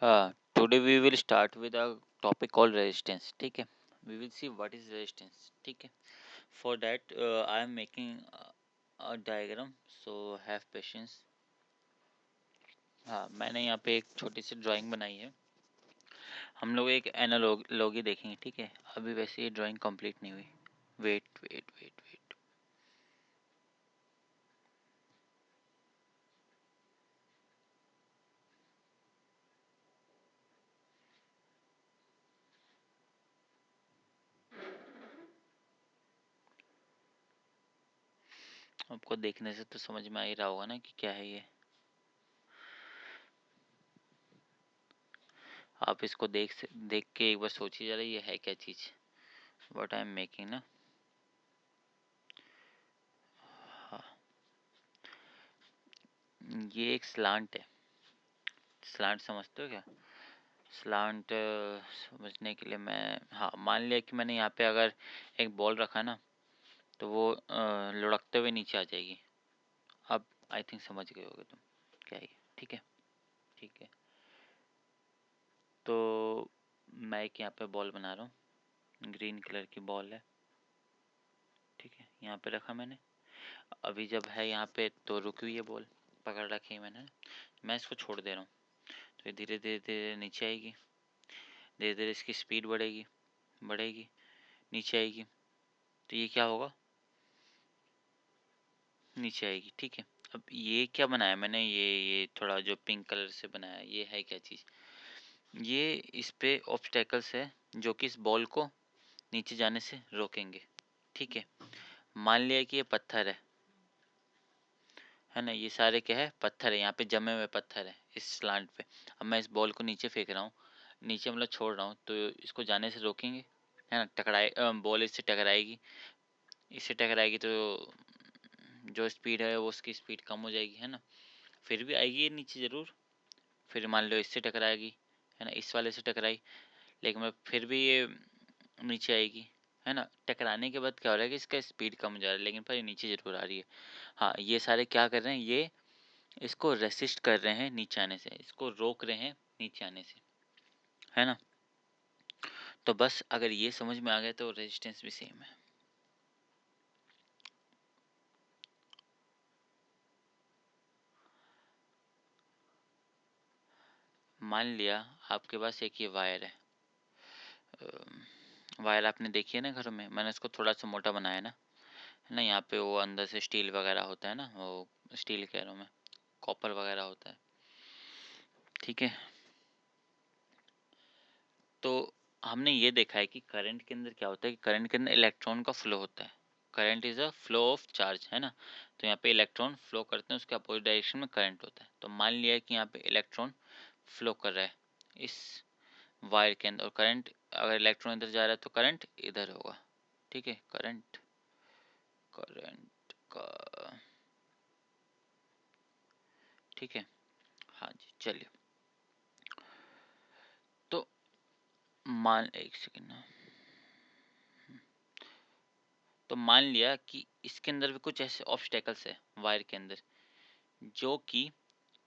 Today we will start with a topic called resistance. ठीक है, we will see what is resistance. ठीक है, for that I am making a diagram, so have patience. हाँ, मैंने यहाँ पे एक छोटी सी ड्राइंग बनाई है. हम लोग एक एनालॉगी देखेंगे. ठीक है, अभी वैसे ये ड्राइंग कंप्लीट नहीं हुई. वेट वेट वेट वेट, आपको देखने से तो समझ में आ ही रहा होगा ना कि क्या है ये. आप इसको देख के एक बार सोचिए जरा, ये है क्या चीज़, व्हाट आई एम मेकिंग ना. हाँ, ये एक स्लांट है. स्लांट समझते हो क्या? स्लांट समझने के लिए मैं, हाँ, मान लिया कि मैंने यहाँ पे अगर एक बॉल रखा ना, तो वो लुढ़कते हुए नीचे आ जाएगी. अब आई थिंक समझ गए होगे तुम क्या है ये. ठीक है. ठीक है, तो मैं एक यहाँ पे बॉल बना रहा हूँ. ग्रीन कलर की बॉल है. ठीक है, यहाँ पे रखा मैंने. अभी जब है यहाँ पे तो रुकी हुई है बॉल, पकड़ रखी है मैंने. मैं इसको छोड़ दे रहा हूँ, तो ये धीरे धीरे धीरे नीचे आएगी. धीरे धीरे इसकी स्पीड बढ़ेगी बढ़ेगी, नीचे आएगी. तो ये क्या होगा, नीचे आएगी. ठीक है, अब ये क्या बनाया मैंने, ये थोड़ा जो पिंक कलर से बनाया, ये है क्या चीज़. ये इस पे ऑब्स्टेकल्स है जो कि इस बॉल को नीचे जाने से रोकेंगे. ठीक है, मान लिया कि ये पत्थर है ना. ये सारे क्या है, पत्थर है. यहाँ पे जमे हुए पत्थर है इस स्लांट पे. अब मैं इस बॉल को नीचे फेंक रहा हूँ, नीचे मतलब छोड़ रहा हूँ, तो इसको जाने से रोकेंगे, है ना. बॉल इससे टकराएगी. इससे टकराएगी तो जो स्पीड है वो, उसकी स्पीड कम हो जाएगी, है ना. फिर भी आएगी ये नीचे ज़रूर. फिर मान लो इससे टकराएगी, है ना, इस वाले से टकराई, लेकिन मैं फिर भी ये नीचे आएगी, है ना. टकराने के बाद क्या हो रहा है कि इसका स्पीड कम हो जा रहा है, लेकिन पर ये नीचे ज़रूर आ रही है. हाँ, ये सारे क्या कर रहे हैं, ये इसको रेसिस्ट कर रहे हैं नीचे आने से, इसको रोक रहे हैं नीचे आने से, है ना. तो बस अगर ये समझ में आ गया तो रेजिस्टेंस भी सेम है. मान लिया आपके पास एक ये वायर है. वायर आपने देखी है ना घरों में, मैंने इसको थोड़ा सा मोटा बनाया है ना. यहाँ पे वो अंदर से स्टील वगैरह होता है ना, वो स्टील कह रहा हूँ मैं, कॉपर वगैरह होता है. ठीक है, तो हमने ये देखा है कि करंट के अंदर क्या होता है, कि करंट के अंदर इलेक्ट्रॉन का फ्लो होता है. Current is a flow of charge, है ना. तो यहाँ पे इलेक्ट्रॉन फ्लो करते हैं, उसके अपोजिट डायरेक्शन में करंट होता है. तो मान लिया कि यहाँ पे इलेक्ट्रॉन फ्लो कर रहा है इस वायर के अंदर, और करंट, अगर इलेक्ट्रॉन इधर जा रहा है तो करंट इधर होगा. ठीक है, करंट करंट का, ठीक है. हाँ जी, चलिए. तो मान, एक सेकेंड ना. तो मान लिया कि इसके अंदर भी कुछ ऐसे ऑब्स्टेकल्स है वायर के अंदर, जो कि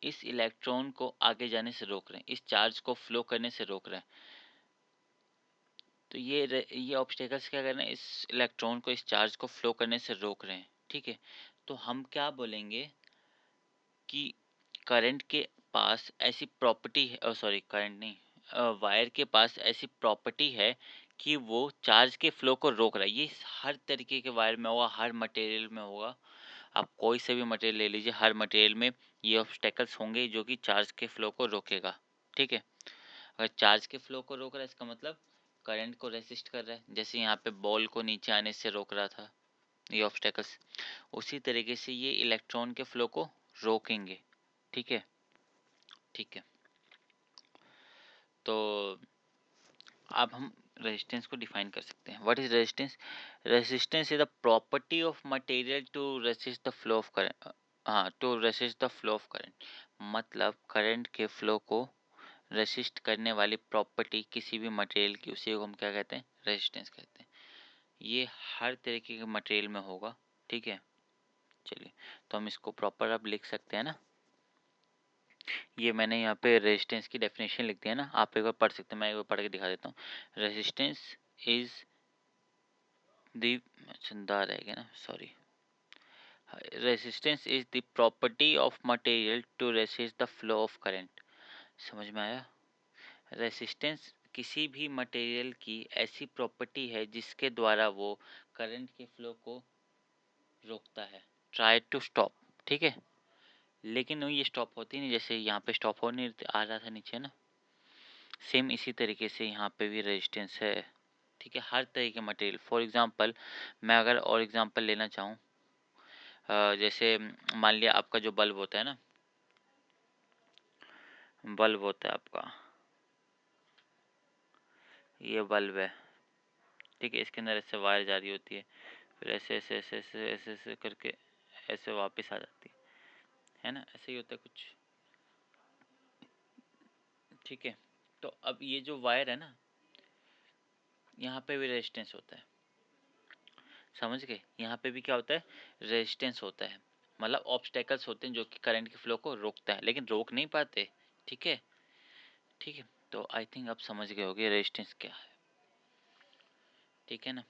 इस इलेक्ट्रॉन को आगे जाने से रोक रहे हैं, इस चार्ज को फ्लो करने से रोक रहे हैं. तो ये ऑब्स्टेकल्स क्या कर रहे हैं, इस इलेक्ट्रॉन को, इस चार्ज को फ्लो करने से रोक रहे हैं. ठीक है, तो हम क्या बोलेंगे कि करंट के पास ऐसी प्रॉपर्टी है, सॉरी करंट नहीं, वायर के पास ऐसी प्रॉपर्टी है कि वो चार्ज के फ्लो को रोक रहा है. ये हर तरीके के वायर में होगा, हर मटेरियल में होगा. आप कोई से भी मटेरियल ले लीजिए, हर मटेरियल में ये ऑब्स्टेकल्स होंगे जो कि चार्ज के फ्लो को रोकेगा. ठीक है, अगर चार्ज के फ्लो को रोक रहा है, इसका मतलब करंट को रेसिस्ट कर रहा है. जैसे यहाँ पे बॉल को नीचे आने से रोक रहा था ये ऑब्स्टेकल्स, उसी तरीके से ये इलेक्ट्रॉन के फ्लो को रोकेंगे. ठीक है. ठीक है, तो अब हम रेजिस्टेंस को डिफाइन कर सकते हैं. What is resistance. Resistance is the property of material to resist the flow of current. हाँ, to resist the flow of current, मतलब करंट के फ्लो को रेसिस्ट करने वाली प्रॉपर्टी किसी भी मटेरियल की, उसी को हम क्या कहते हैं, रेजिस्टेंस कहते हैं. ये हर तरीके के मटेरियल में होगा. ठीक है, चलिए, तो हम इसको प्रॉपर अब लिख सकते हैं ना. ये मैंने यहाँ पे रेजिस्टेंस की डेफिनेशन लिख दिया ना, आप एक बार पढ़ सकते हैं, मैं एक बार पढ़ के दिखा देता हूँ। रेजिस्टेंस इज दी, दा रहेगा ना, sorry. Resistance is the property of material to resist the flow of current. समझ में आया? रेजिस्टेंस किसी भी मटेरियल की ऐसी प्रॉपर्टी है जिसके द्वारा वो करंट के फ्लो को रोकता है, ट्राई टू स्टॉप। ठीक है, लेकिन ये स्टॉप होती नहीं, जैसे यहाँ पे स्टॉप हो नहीं आ रहा था नीचे ना, सेम इसी तरीके से यहाँ पे भी रेजिस्टेंस है। ठीक है, हर तरह के मटेरियल, फॉर एग्जांपल मैं अगर और एग्जांपल लेना चाहूँ, जैसे मान लिया आपका जो बल्ब होता है ना, बल्ब होता है आपका, ये बल्ब है। ठीक है, इसके अंदर ऐसे वायर जा रही होती है, फिर ऐसे ऐसे ऐसे ऐसे ऐसे ऐसे करके ऐसे वापस आ जाती है ना, ऐसे ही होता है कुछ। ठीक है, तो अब ये जो वायर है ना, यहाँ पे भी रेजिस्टेंस होता है। समझ गए? यहाँ पे भी क्या होता है, रेजिस्टेंस होता है, मतलब ऑब्स्टेकल्स होते हैं जो कि करंट के फ्लो को रोकता है, लेकिन रोक नहीं पाते। ठीक है, ठीक है, तो आई थिंक आप समझ गए होगे रेजिस्टेंस क्या है। ठीक है ना?